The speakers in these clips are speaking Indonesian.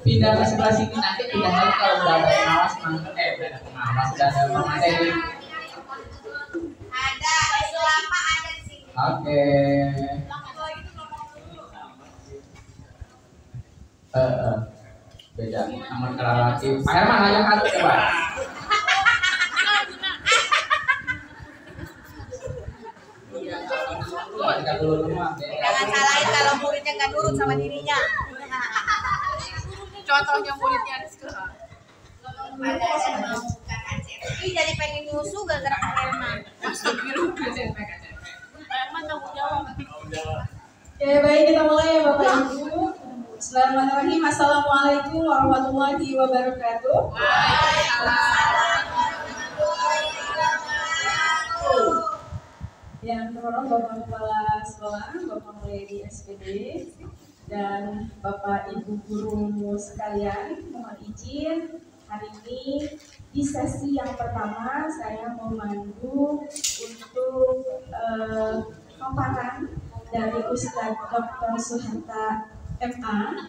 pindah ke sebelah sini, nanti pindah lagi kalau udah ada pengawas udah ada pengawas, udah ada pemateri. Ada selama ada di sini. Oke. Beda nomor relatif. Pak Herman ayo satu coba. Jangan salahin kalau muridnya nggak nurut sama dirinya. Contohnya muridnya ada sekarang. Ih, jadi pengen nyusu gara-gara Pak Herman. Herman tanggung jawab. Oke, baik, kita mulai ya Bapak Ibu. Bismillahirrahmanirrahim. Assalamualaikum warahmatullahi wabarakatuh. Yang terhormat Bapak Kepala Sekolah, Bapak Mulyadi SPD, dan Bapak Ibu guru sekalian, mohon izin hari ini di sesi yang pertama saya memandu untuk paparan dari Ustadz Dr. Suharta MA.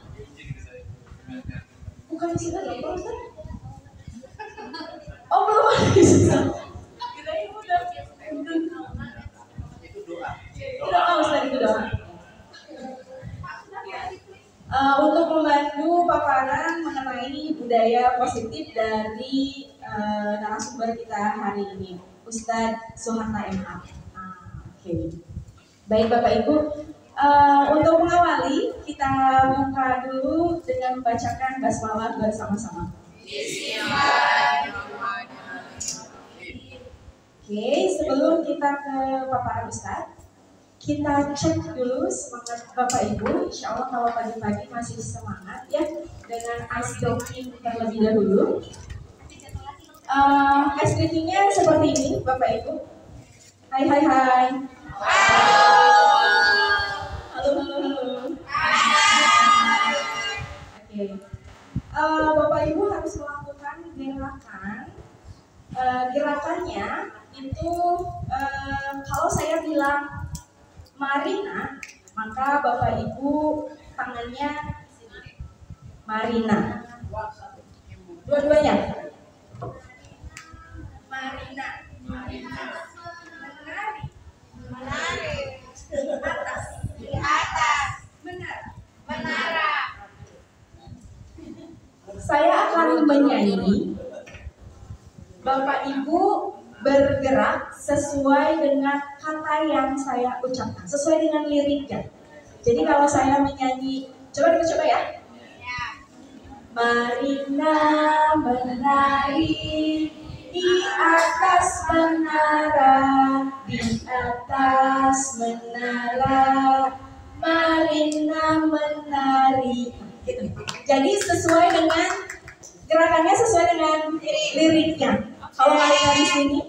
Bukan di sini ya Pak Ustadz? Oh belum ada di sini. Kirain udah. Doa Ustadz, itu doa. Untuk membantu paparan mengenai budaya positif dari narasumber kita hari ini, Ustadz Suharta MA. Oke. Baik Bapak Ibu, untuk mengawali kita buka dulu dengan membacakan basmalah bersama-sama. Oke, sebelum kita ke paparan Ustadz, kita cek dulu semangat Bapak Ibu. Insya Allah kalau pagi-pagi masih semangat ya, dengan ice breaking terlebih dahulu. Ice breakingnya seperti ini Bapak Ibu. Hai hai hai. Halo halo halo. Oke. Bapak Ibu harus melakukan gerakan. Gerakannya itu kalau saya bilang Marina, maka Bapak Ibu tangannya Marina. Dua-duanya. Marina. Menari. Atas. Di atas. Menara. Saya akan menyanyi. Bapak Ibu bergerak sesuai dengan kata yang saya ucapkan, sesuai dengan liriknya. Jadi kalau saya menyanyi, coba kita coba ya. Marina menari di atas menara, di atas menara, Marina menari. Gitu. Jadi sesuai dengan gerakannya, sesuai dengan liriknya. Kalau Marina di sini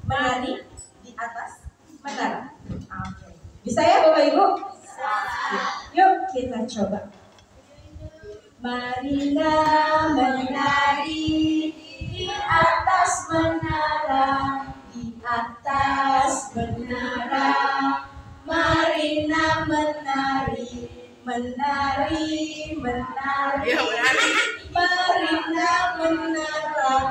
menari di atas menara. Oke. Bisa ya Bapak Ibu? Yuk kita coba. Marina menari di atas menara, di atas menara, Marina menari, menari, menari, Marina menara,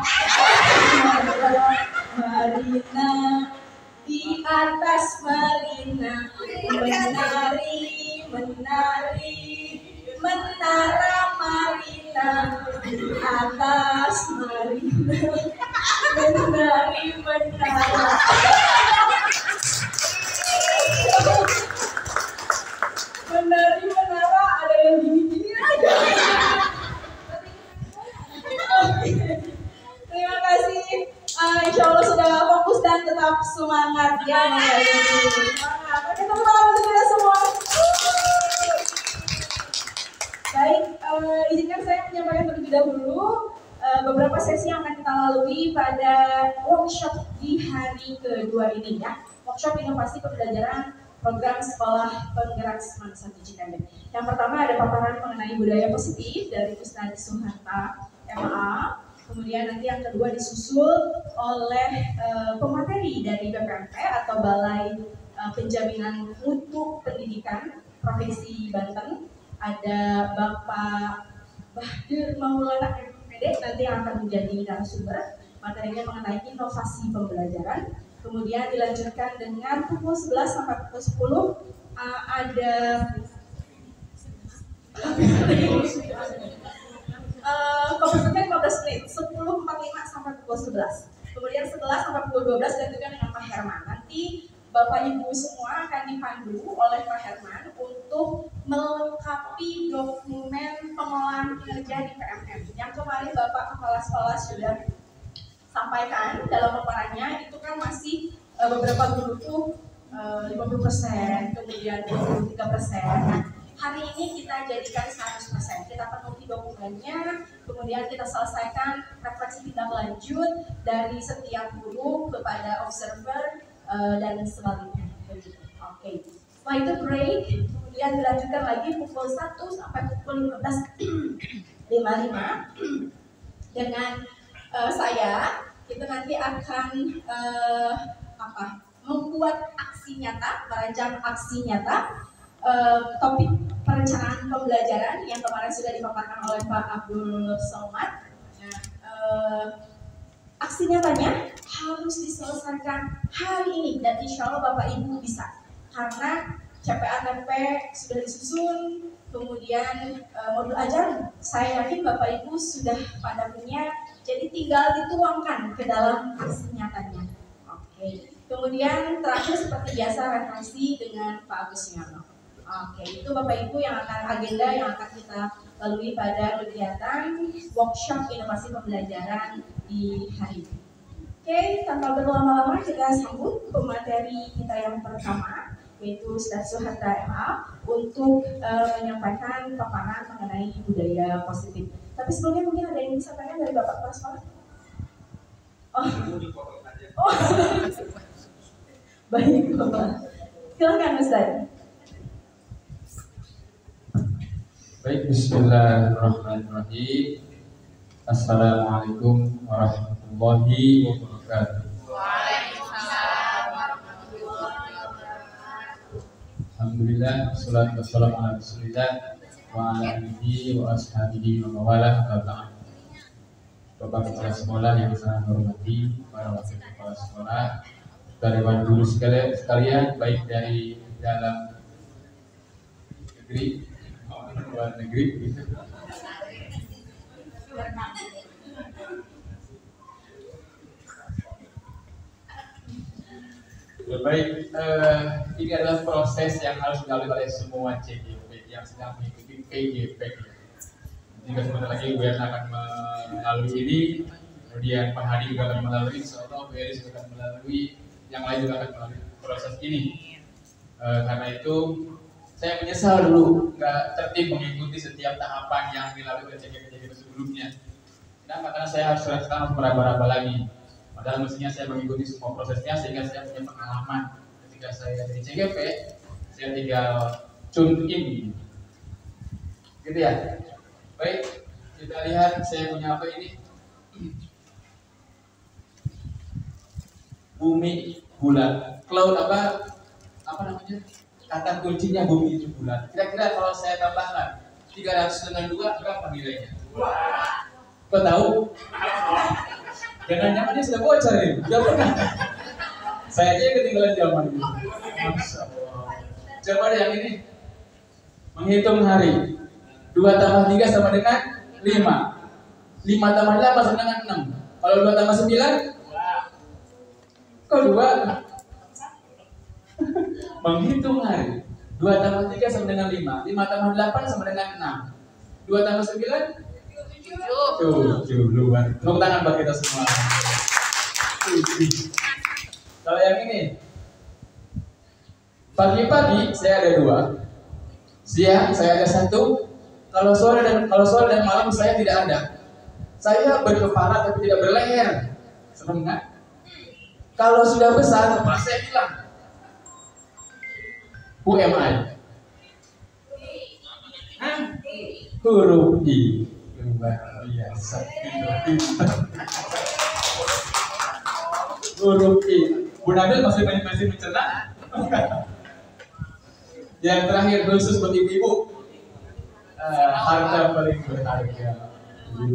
Marina di atas Marina, menari, menari, menara Marina, di atas Marina, menari, menara. Menari menara ada yang gini-gini aja. Terima kasih. Insya Allah sudah fokus dan tetap semangat ya. Semangat. Oke, tepuk tangan untuk kita semua. Baik, izinkan saya menyampaikan terlebih dahulu beberapa sesi yang akan kita lalui pada workshop di hari kedua ini ya. Workshop inovasi pembelajaran program sekolah penggerak semangat 1 Cikande. Yang pertama ada paparan mengenai budaya positif dari Ustadz Suharta MA. Kemudian nanti yang kedua disusul oleh pemateri dari BPMP atau Balai Penjaminan Mutu Pendidikan Provinsi Banten. ada Bapak Bahdir Maulana MPD nanti yang akan menjadi narasumber. Materinya mengenai inovasi pembelajaran. Kemudian dilanjutkan dengan pukul 11 sampai pukul 10 ada kopi 15 menit, 10.45 sampai pukul 11. Kemudian 11 sampai pukul 12 dilanjutkan dengan Pak Herman. Nanti Bapak Ibu semua akan dipandu oleh Pak Herman untuk melengkapi dokumen pengolahan kinerja di PMM. Yang kemarin Bapak Kepala Sekolah sudah sampaikan dalam paparannya, itu kan masih beberapa guru tuh 50%, kemudian 23%. Nah, hari ini kita jadikan 100%. Kita penuhi dokumennya, kemudian kita selesaikan refleksi tindak lanjut dari setiap guru kepada observer dan sebaliknya. Oke. Setelah itu break, kemudian dilanjutkan lagi pukul 1 sampai pukul 15.55 dengan saya. Kita nanti akan membuat aksi nyata, merancang aksi nyata. Topik perencanaan pembelajaran yang kemarin sudah dipaparkan oleh Pak Abdul Somad. Nah, aksi nyatanya harus diselesaikan hari ini dan insya Allah Bapak Ibu bisa, karena CPATP sudah disusun, kemudian modul ajar saya yakin Bapak Ibu sudah pada punya, jadi tinggal dituangkan ke dalam aksi nyatanya. Oke. Kemudian terakhir seperti biasa referensi dengan Pak Agus Yono. Oke, itu Bapak Ibu yang akan agenda yang akan kita lalui pada kegiatan workshop inovasi pembelajaran di hari ini. Oke, tanpa berlama-lama kita sambut pemateri kita yang pertama, yaitu Ustaz Suharta MA untuk menyampaikan paparan mengenai budaya positif. Tapi sebelumnya mungkin ada yang bisa tanya dari Bapak Kepala Sekolah? Oh. Baik Bapak, silakan Ustaz. Baik, bismillahirrahmanirrahim. Assalamualaikum warahmatullahi wabarakatuh. Waalaikumsalam warahmatullahi wabarakatuh. Alhamdulillah, wassalatu wassalamu ala Rasulillah wa ala alihi wa ashabihi wa mawalah. Bapak Kepala Sekolah yang saya hormati, para wakil kepala sekolah, karyawan guru sekalian, baik dari dalam negeri maupun luar negeri, gitu. Ya, baik, ini adalah proses yang harus dilalui oleh semua CGP yang sedang mengikuti PGP. Jika sebentar lagi Bu Yana akan melalui ini, kemudian Pak Hadi juga akan melalui, insyaallah Bu Eris juga akan melalui, yang lain juga akan melalui proses ini. Karena itu saya menyesal dulu nggak tertib mengikuti setiap tahapan yang dilalui oleh CGP sebelumnya. Kenapa? Karena saya harus sekarang meraba-raba lagi. Padahal mestinya saya mengikuti semua prosesnya sehingga saya punya pengalaman. Ketika saya jadi CGP, saya tinggal tune in, gitu ya. Baik, kita lihat saya punya apa ini. Bumi bulat, cloud apa namanya? Kata kuncinya bumi itu bulat. Kira-kira kalau saya tambahkan 300 dengan 2 berapa nilainya? Kau tahu? Jangan-jangan dia sudah bocor ya? Sudah pernah? Saya aja ketinggalan zaman itu. Masya Allah. Coba deh yang ini. Menghitung hari. 2 tambah 3 sama dengan 5. 5 tambah 8 sama dengan 6. Kalau 2 tambah 9? Kok 2? Menghitung hari. 2 tambah 3 sama dengan 5. 5 tambah 8 sama dengan 6. 2 tambah 9? 7. Luar. Tepuk tangan buat kita semua. Kalau yang ini, pagi-pagi saya ada 2, siang saya ada 1. Kalau sore dan malam saya tidak ada. Saya berkepala tapi tidak berleher. Senang nggak? Kalau sudah besar, kepala saya hilang. Who am I? Huruf I. Luar biasa. Huruf I. Bu Nabil masih mencerna. Yang terakhir khusus buat ibu-ibu. Harta paling berharga.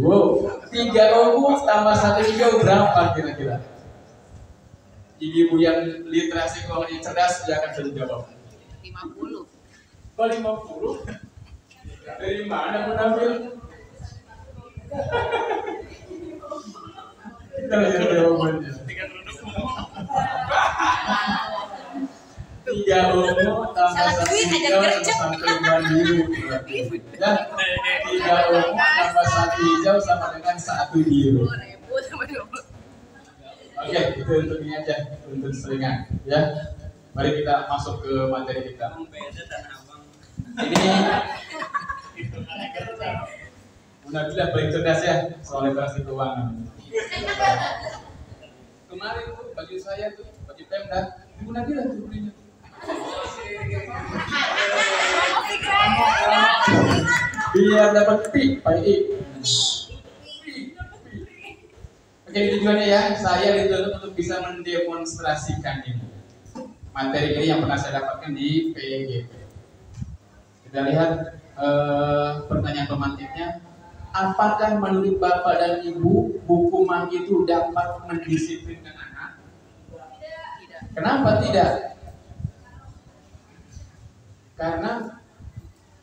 Wow, 3 ungu tambah 1 hijau berapa kira-kira? Ibu yang literasi keuangan yang cerdas dia akan bisa jawab. 50. Kok 50? Dari mana menambil? Kita lihat jawabannya. 3 ungu tambah 1 hijau sama 5 biru. Ya, 3 ungu tambah 1 hijau sama dengan 1 biru. 20.000 sama 20. Oke, itu untuk ini aja, untuk seringan. Ya, mari kita masuk ke materi kita. Ini Bunda bilang paling cerdas ya soal literasi keuangan. Kemarin tuh bagi saya tuh, bagi Pemda, Bunda bilang tuh belinya. Biar dapat pi, i. Oke, tujuannya ya, saya dituntut untuk bisa mendemonstrasikan ini. Materi ini yang pernah saya dapatkan di PGP. Kita lihat pertanyaan pemantiknya. Apakah menurut Bapak dan Ibu buku mag itu dapat mendisiplinkan anak? Tidak. Kenapa tidak? Karena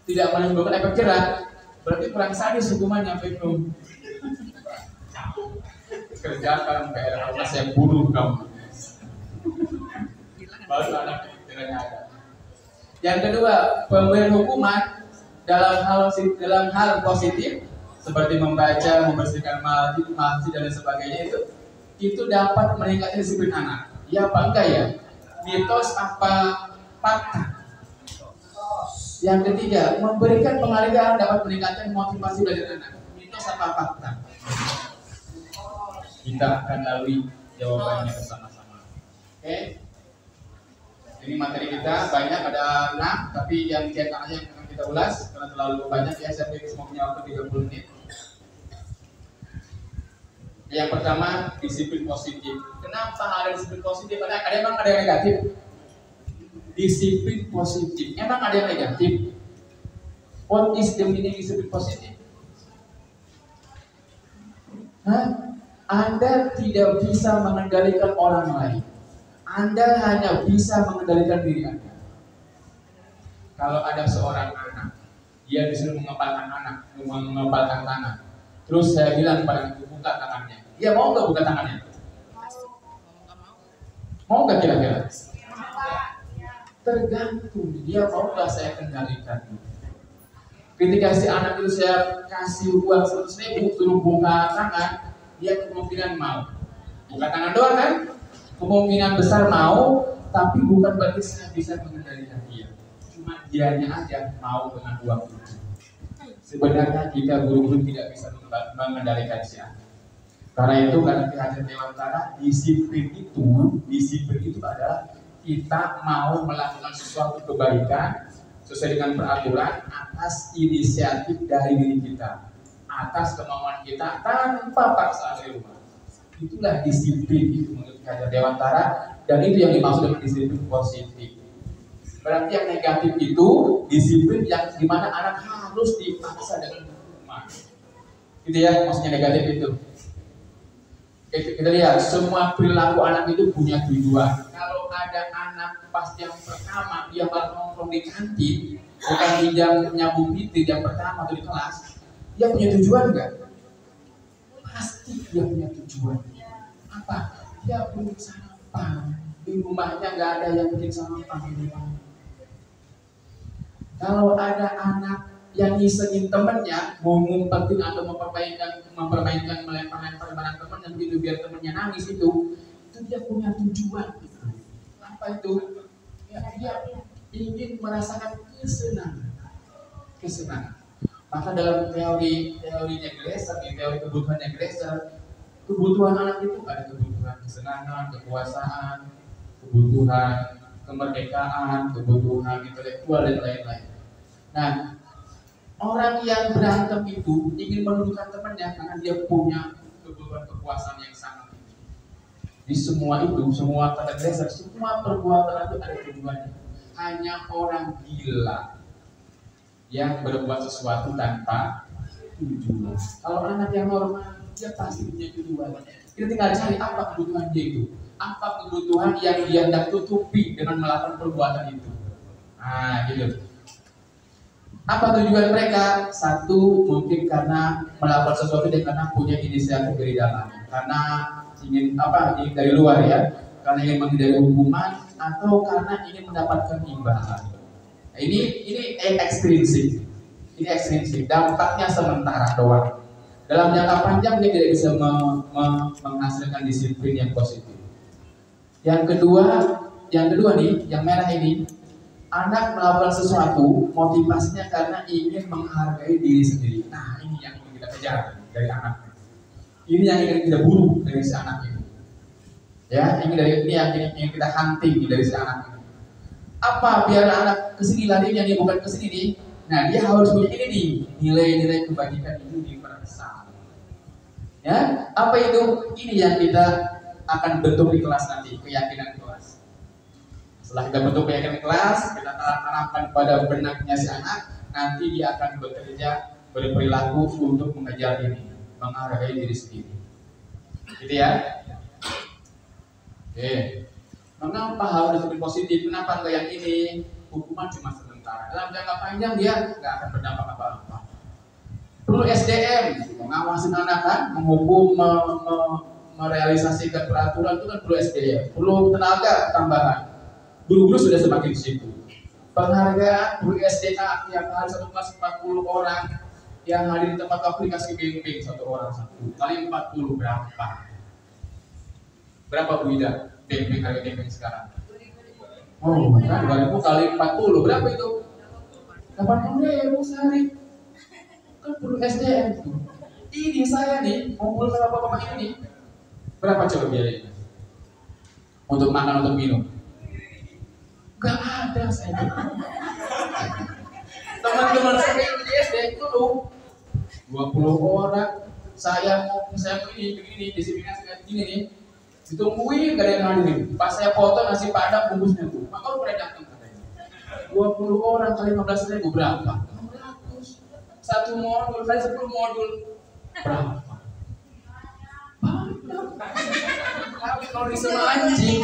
tidak menimbulkan efek jerak. Berarti kurang sadis hukumannya, Pak. Kerjakan PR apa saya bunuh kamu. Baru anak pikirannya ada. Yang kedua, pemberian hukuman dalam hal positif seperti membaca, membersihkan masjid dan sebagainya itu dapat meningkatkan disiplin anak. Ya apa enggak ya? Mitos apa fakta? Yang ketiga, memberikan penghargaan dapat meningkatkan motivasi dari anak. Mitos apa fakta? Kita akan lalui jawabannya bersama-sama. Oke? Ini materi kita banyak, ada 6, tapi yang cetaknya yang akan kita ulas karena terlalu banyak ya, saya pikir semua punya waktu 30 menit. Yang pertama, disiplin positif. Kenapa ada disiplin positif? Emang ada yang negatif? Disiplin positif. Emang ada yang negatif? What is the meaning disiplin positif? Anda tidak bisa mengendalikan orang lain. Anda hanya bisa mengendalikan diri Anda. Kalau ada seorang anak, dia disuruh mengepalkan tangan. Terus saya bilang pada ibu, buka tangannya. Dia mau nggak buka tangannya? Mau nggak kira-kira? Tergantung dia mau nggak saya kendalikan. Ketika si anak itu saya kasih uang 100.000 suruh buka tangan, dia kemungkinan mau. Buka tangan doang kan? Kemungkinan besar mau, tapi bukan berarti saya bisa mengendalikan dia. Cuma dianya aja mau dengan uang itu. Sebenarnya kita guru-guru tidak bisa mengendalikan si anak. Karena itu karena kehadiran Dewantara, disiplin itu adalah kita mau melakukan sesuatu kebaikan sesuai dengan peraturan atas inisiatif dari diri kita, atas kemauan kita tanpa paksaan dari rumah. Itulah disiplin itu menurut kehadiran Dewantara, dan itu yang dimaksud dengan disiplin positif. Berarti yang negatif itu disiplin yang dimana anak harus dipaksa dengan hukuman. Gitu ya, maksudnya negatif itu. Kita lihat semua perilaku anak itu punya tujuan. Kalau ada anak pas yang pertama dia malah nongkrong di kantin, bukan di jam nyambung titik yang pertama atau di kelas, dia punya tujuan nggak? Pasti dia punya tujuan. Apa? Dia bikin sampah. Di rumahnya nggak ada yang bikin sampah di rumah. Kalau ada anak yang isengin temennya, mau ngumpetin atau mempermainkan melempar-lempar barang temennya begitu biar temennya nangis itu dia punya tujuan. Apa itu? Ya, dia ingin merasakan kesenangan. Maka dalam teorinya Glasser, teori kebutuhannya Glasser, kebutuhan anak itu ada kebutuhan kesenangan, kekuasaan, kebutuhan kemerdekaan, kebutuhan intelektual dan lain-lain. Nah, orang yang berantem itu ingin menundukkan temannya karena dia punya kebutuhan kekuasaan yang sangat tinggi. Di semua itu, semua kata Glasser, semua perbuatan itu ada tujuannya. Hanya orang gila yang berbuat sesuatu tanpa tujuan. Kalau anak yang normal, dia pasti punya tujuan. Kita tinggal cari apa kebutuhan dia itu, apa kebutuhan yang dia hendak tutupi dengan melakukan perbuatan itu. Nah, gitu. Apa tujuan mereka? Satu, mungkin karena melakukan sesuatu dia karena punya inisiatif dari dalam, karena ingin ingin dari luar ya, karena ingin menghindari hukuman atau karena ingin mendapatkan imbalan. Nah, ini ekstrinsik. Ini ekstrinsik, dampaknya sementara doang. Dalam jangka panjang dia tidak bisa menghasilkan disiplin yang positif. Yang kedua nih, yang merah ini, anak melakukan sesuatu motivasinya karena ingin menghargai diri sendiri. Nah, ini yang ingin kita kejar dari anak. Ini yang ingin kita buru dari si anak ini. Ya, ini yang ingin kita hunting dari si anak ini. Apa biar anak kesini larinya nih, bukan kesini nih. Nah, dia harus punya ini nih, nilai-nilai kebajikan itu diperbesar. Ya, apa itu? Ini yang kita akan bentuk di kelas nanti, keyakinan kelas. Setelah kita bentuk keyakinan kelas, kita tanamkan pada benaknya si anak, nanti dia akan bekerja, berperilaku untuk mengejar ini, menghargai diri sendiri. Gitu ya? Oke. Mengapa harus disiplin positif? Kenapa enggak yang ini? Hukuman cuma sebentar. Dalam jangka panjang dia nggak akan berdampak apa-apa. Perlu SDM, mengawasin anak kan, menghukum, merealisasikan peraturan itu kan perlu SDM. Perlu tenaga tambahan. Guru-guru sudah semakin sibuk. Penghargaan perlu SDA yang hari satu kelas 40 orang yang hadir di tempat waktu dikasih bimbing satu orang satu kali 40 berapa? Berapa Bu Ida? Bimbing harga bimbing sekarang? Oh, kan 2000 kali 40 berapa itu? 80.000 sehari. Kan perlu SDM tuh. Ini saya nih ngumpul sama bapak-bapak ini nih. Berapa coba biayanya? Untuk makan, untuk minum? Gak ada saya. Teman-teman saya di SD itu loh 20 orang. Saya begini disiplin saya begini nih. Ditungguin gak ada yang hadirin. Pas saya foto nasi padang bungkusnya tuh. Maka udah datang katanya. 20 orang kali 15.000 berapa? 600. Satu modul kali 10 modul berapa? Tapi kalau disemancing.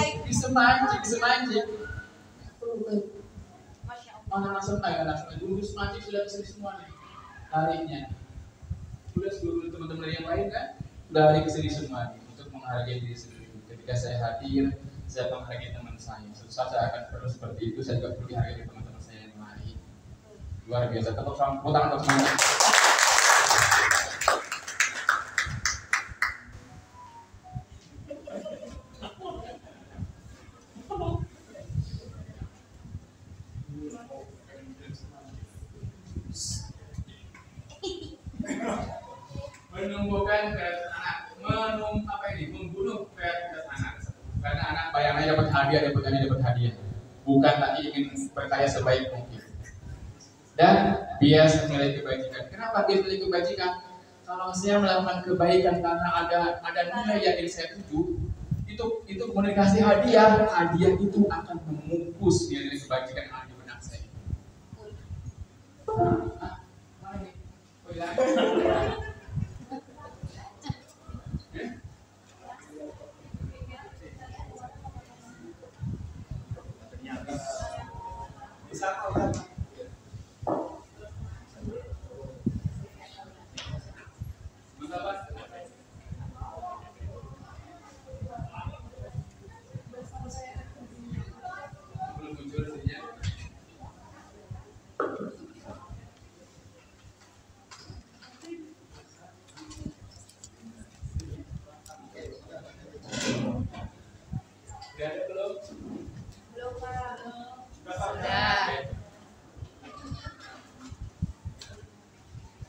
Anak sentai dulu semancing sudah bisa semua nih. Tariknya. Sudah sebelum teman-teman yang lain kan dari kesini semua nih untuk menghargai diri sendiri. Ketika saya hadir, saya menghargai teman saya. Suatu saat saya akan perlu seperti itu. Saya juga perlu dihargai teman-teman saya yang lain. Luar biasa. Tepuk tangan untuk semuanya. Menumbuhkan kreativitas anak, membunuh kreativitas anak. Karena anak bayangannya dapat hadiah, bukan tadi ingin berkarya sebaik mungkin. Dan bias nilai kebajikan. Kenapa bias nilai kebajikan? Kalau saya melakukan kebaikan karena ada nilai yang ingin saya tuju, itu komunikasi hadiah itu akan memupus nilai kebajikan yang ada di benak saya. Mana nih?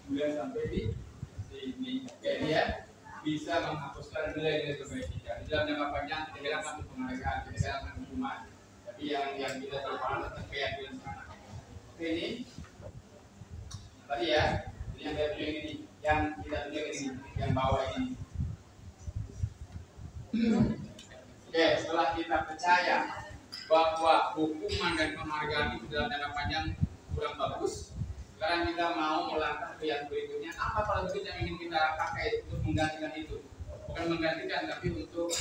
Sudah sampai di sini. Jadi ya bisa menghapuskan nilai-nilai kebajikan. Di dalam jangka panjang tidak akan penghargaan, tidak akan hukuman. Tapi yang kita terpaham tentang keyakinan anak. Oke, ini tadi ya. Ini yang saya tunjuk ini, yang kita tunjuk ini, yang bawah ini. Oke, setelah kita percaya bahwa hukuman dan penghargaan itu dalam jangka panjang kurang bagus, Sekarang kita mau melangkah ke yang berikutnya. Apa paradigma yang ingin kita pakai untuk menggantikan itu? Bukan menggantikan, tapi untuk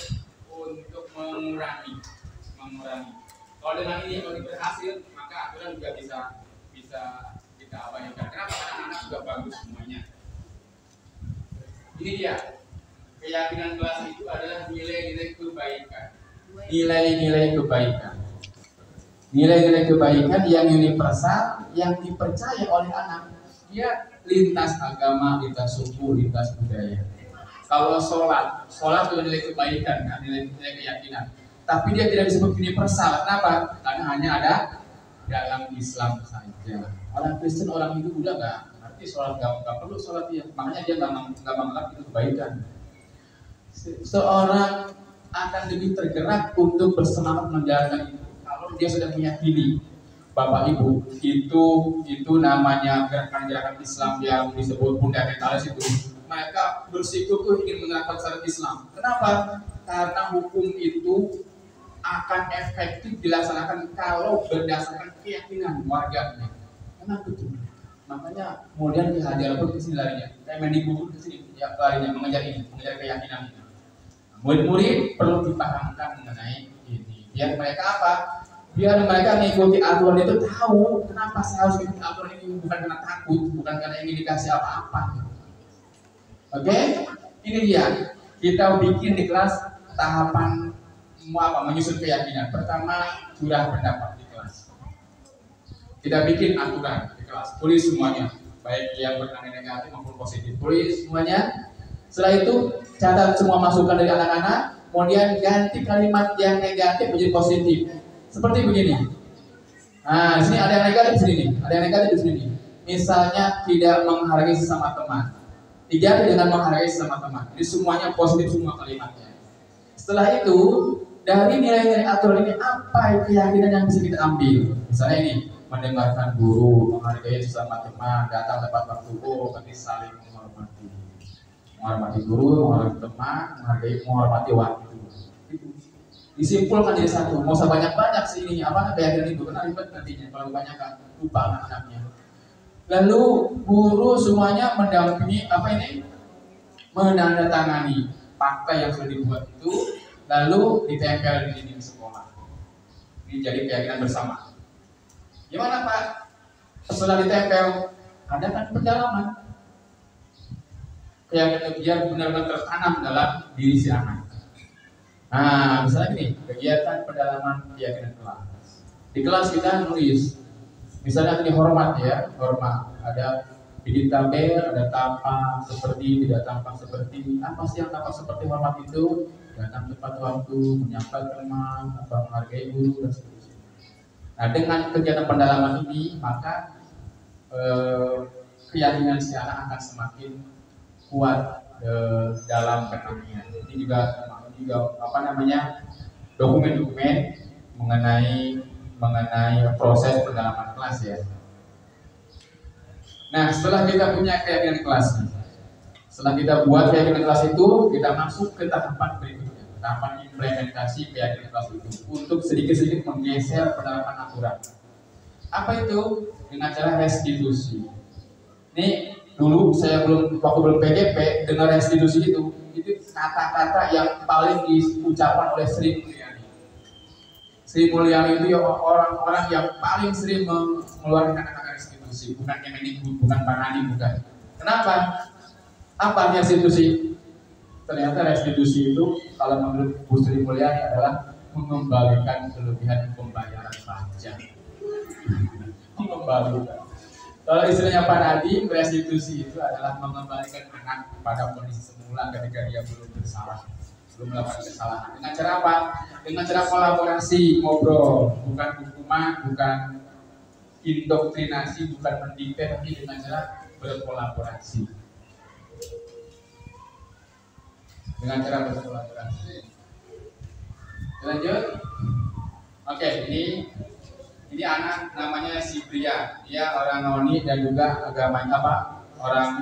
mengurangi. Kalau dengan ini kalau berhasil, maka aturan juga bisa kita abaikan. Kenapa? Karena anak juga bagus semuanya. Ini dia. Keyakinan kelas itu adalah nilai-nilai kebaikan. Nilai-nilai kebaikan. Nilai-nilai kebaikan yang universal, yang dipercaya oleh anak. Dia lintas agama, lintas suku, lintas budaya. Kalau sholat itu nilai kebaikan, kan? Nilai keyakinan. Tapi dia tidak disebut universal. Kenapa? Karena hanya ada dalam Islam saja. Orang Kristen, orang Hindu udah nggak ngerti sholat, nggak perlu sholat dia. Makanya dia nggak menganggap itu kebaikan. Seorang akan lebih tergerak untuk bersemangat menjalankan itu kalau dia sudah meyakini, Bapak Ibu, itu namanya gerakan-gerakan Islam yang disebut fundamentalis itu. Mereka bersikukuh ingin menerapkan syariat Islam. Kenapa? Karena hukum itu akan efektif dilaksanakan kalau berdasarkan keyakinan warganya. Memang betul. Makanya kemudian dihajar pun ke sini larinya. Kayak Mendikbud ke sini ya larinya mengejar keyakinan ini. Murid-murid perlu dipahamkan mengenai ini. Biar mereka apa? Biar mereka mengikuti aturan itu tahu kenapa saya harus mengikuti aturan ini, bukan karena takut, bukan karena ingin dikasih apa-apa. Oke? Ini dia. Kita bikin di kelas tahapan menyusun keyakinan. Pertama, curah pendapat di kelas. Kita bikin aturan di kelas. Tulis semuanya, baik yang bernilai negatif maupun positif. Tulis semuanya. Setelah itu catat semua masukan dari anak-anak, kemudian ganti kalimat yang negatif menjadi positif. Seperti begini. Nah, di sini ada yang negatif di sini, ada yang negatif di sini. Misalnya tidak menghargai sesama teman. Diganti dengan menghargai sesama teman. Jadi semuanya positif semua kalimatnya. Setelah itu, dari nilai-nilai aturan ini apa keyakinan yang bisa kita ambil? Misalnya ini, mendengarkan guru, menghargai sesama teman, datang tepat waktu, tapi saling menghormati. Menghormati guru, menghormati teman, menghormati waktu. Disimpulkan jadi satu. Mau sebanyak-banyak sih ini apa keyakinan itu, karena ribet nantinya kalau banyak kan lupa anak-anaknya. Lalu guru semuanya mendampingi menandatangani fakta yang sudah dibuat itu, lalu ditempel di dinding sekolah. Ini jadi keyakinan bersama. Gimana Pak? Setelah ditempel, ada kan pendalaman. Keyakinan biar benar-benar tertanam dalam diri si anak. Nah, misalnya gini, kegiatan pendalaman keyakinan kelas. Di kelas kita nulis, misalnya ini hormat ya, hormat. Ada bikin tabel, ada tampak seperti, tidak tampak seperti. Apa sih yang tampak seperti hormat itu? Datang tepat waktu, menyapa teman, menghargai guru dan seterusnya. Nah, dengan kegiatan pendalaman ini, maka keyakinan si anak akan semakin kuat dalam benaknya. Ini juga dokumen-dokumen mengenai proses pendalaman kelas ya. Nah, setelah kita punya keyakinan kelas, setelah kita buat keyakinan kelas itu, kita masuk ke tahapan berikutnya, tahapan implementasi keyakinan kelas itu untuk sedikit-sedikit menggeser pendalaman aturan. Apa itu? Dengan cara restitusi. Ini dulu saya waktu belum PGP dengar restitusi itu kata-kata yang paling diucapkan oleh Sri Mulyani. Sri Mulyani itu ya orang-orang yang paling sering mengeluarkan kata-kata restitusi, bukan Kemendikbud, bukan Pak Nadiem, bukan. Kenapa? Apa artinya restitusi? Ternyata restitusi itu kalau menurut Bu Sri Mulyani adalah mengembalikan kelebihan pembayaran pajak. Mengembalikan. Kalau istilahnya Pak Nadiem, restitusi itu adalah mengembalikan anak pada kondisi semula ketika dia belum bersalah, belum melakukan kesalahan. Dengan cara apa? Dengan cara kolaborasi, ngobrol, bukan hukuman, bukan indoktrinasi, bukan mendikte, tapi dengan cara berkolaborasi. Dengan cara berkolaborasi. Lanjut. Oke, ini anak namanya si Pria, dia orang Noni dan juga agamanya orang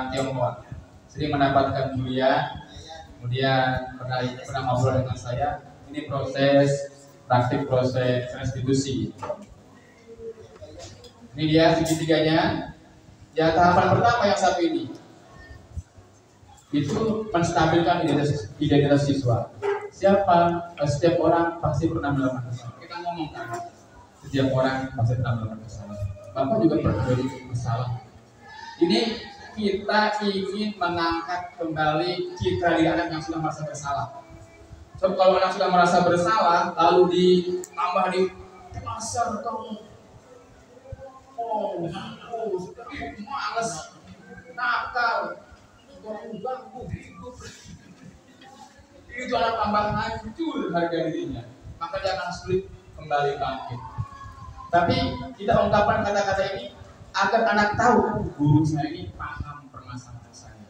Tionghoa. Sering mendapatkan kuliah, kemudian pernah ngobrol dengan saya. Ini proses restitusi. Ini dia segitiganya. Ya, tahapan pertama yang satu ini itu menstabilkan identitas siswa. Setiap orang pasti pernah melakukan kesalahan. Kita ngomongkan setiap orang pasti pernah melakukan kesalahan. Bapak juga pernah berbuat kesalahan. Ini kita ingin mengangkat kembali citra diri anak yang sudah merasa bersalah. So, kalau anak sudah merasa bersalah, lalu ditambah di pasar kamu, sudah males, nakal, ganggu hidup. Itu anak tambah hancur harga dirinya, maka dia akan sulit kembali bangkit. Tapi kita ungkapkan kata-kata ini agar anak tahu, guru saya ini paham permasalahan saya,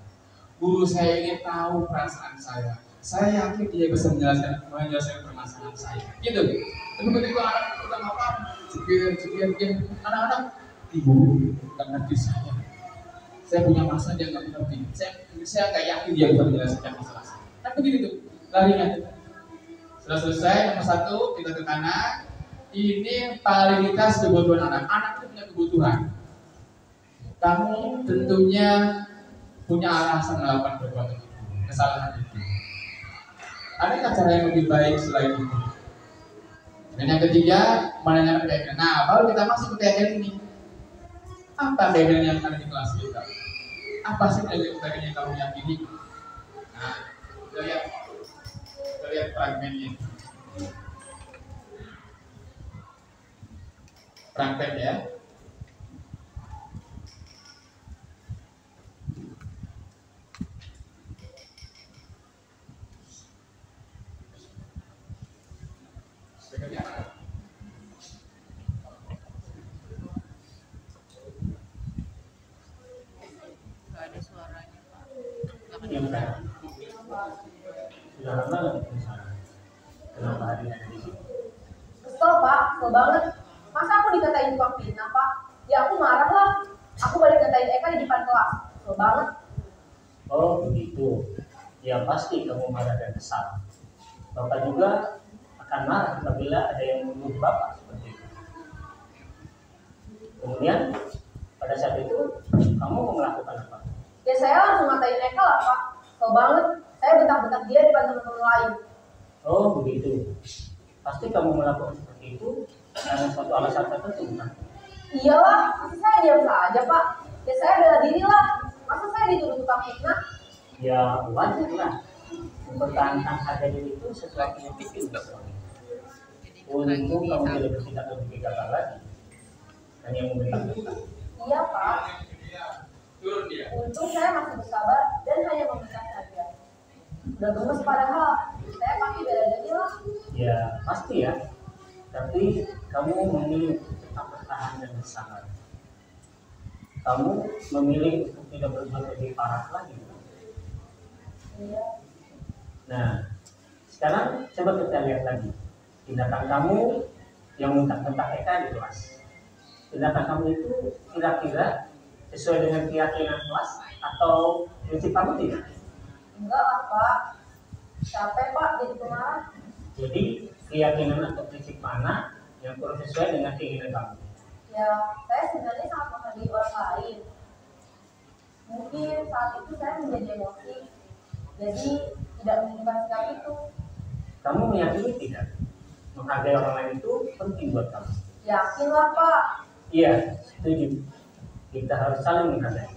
guru saya ini tahu perasaan saya. Saya yakin dia bisa menyelesaikan permasalahan saya. Gitu. Tapi ketika anak udah ngapa, sekian, anak-anak ibu nggak ngerti saya. Saya punya masalah dia nggak ngerti. Saya nggak yakin dia bisa menyelesaikan masalah saya. Kan begitu tuh larinya. Sudah selesai nomor satu kita ke kanan. Ini prioritas kebutuhan anak. Anak itu punya kebutuhan. Kamu tentunya punya alasan melakukan perbuatan itu, kesalahan itu. Adakah cara yang lebih baik selain itu? Dan yang ketiga, menanyakan keyakinan. Nah, baru kita masuk ke keyakinan ini. Apa keyakinan yang ada di kelas kita? Apa sih keyakinan yang kamu yakini? Nah, kita lihat fragmennya. Fragmen ya. Gak ada suaranya, Pak. Gak Yang kedengeran. sudah lama nggak ketemu sana. Kenapa hari ini ada di sini? Kesel Pak, kesel banget. Masa aku dikatain tukang fitnah Pak? Ya aku marah lah. Aku balik katain Eka di depan kelas. Kesel banget. Oh begitu. Ya pasti kamu marah dan kesal. Bapak juga akan marah apabila ada yang menuduh Bapak seperti itu. Kemudian pada saat itu kamu mau melakukan apa? Ya saya langsung ngatain Eka lah Pak. Kesel banget. Saya bentak-bentak dia di depan teman-teman lain. Oh begitu. Pasti kamu melakukan seperti itu karena suatu alasan tertentu, bukan? Iyalah, masa saya diam saja Pak? Ya saya bela diri lah. Masa saya dituduh tukang fitnah? Ya wajar lah. Mempertahankan harga diri itu sesuatu yang penting. Untung kamu tidak bertindak lebih gegabah lagi. Hanya membentak-bentak. Iya Pak. Turun dia. Untung saya masih bersabar dan hanya meminta saja. Udah gemes padahal. Saya pasti bela diri lah. Ya pasti ya. Tapi kamu memilih untuk tetap bertahan dan bersabar. Kamu memilih untuk tidak berbuat lebih parah lagi. Iya. Nah, sekarang coba kita lihat lagi tindakan kamu yang bentak-bentak Eka di kelas. Tindakan kamu itu kira-kira sesuai dengan keyakinan kelas atau prinsip kamu tidak? Enggak lah Pak. Capek Pak jadi pemarah. Jadi keyakinan atau prinsip mana yang kurang sesuai dengan keinginan kamu? Ya, saya sebenarnya sangat menghargai orang lain. Mungkin saat itu saya menjadi emosi, jadi tidak menunjukkan sikap itu. Kamu meyakini tidak? Menghargai orang lain itu penting buat kamu. Yakinlah Pak. Iya, setuju. Kita harus saling menghargai.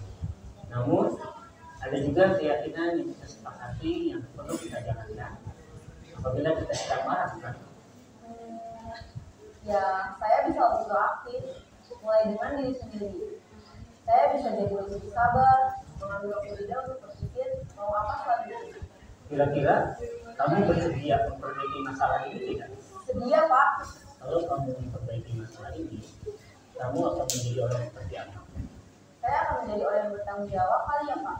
Namun ada juga keyakinan yang kita sepakati yang perlu kita jalankan apabila kita sedang marah, bukan? Ya, saya bisa lebih proaktif, mulai dengan diri sendiri. Saya bisa jadi lebih sabar, mengambil waktu jeda untuk berpikir mau apa selanjutnya. Kira-kira kamu bersedia memperbaiki masalah ini tidak? Sedia Pak. Kalau kamu memperbaiki masalah ini, kamu akan menjadi orang seperti apa? Saya akan menjadi orang yang bertanggung jawab kali ya Pak.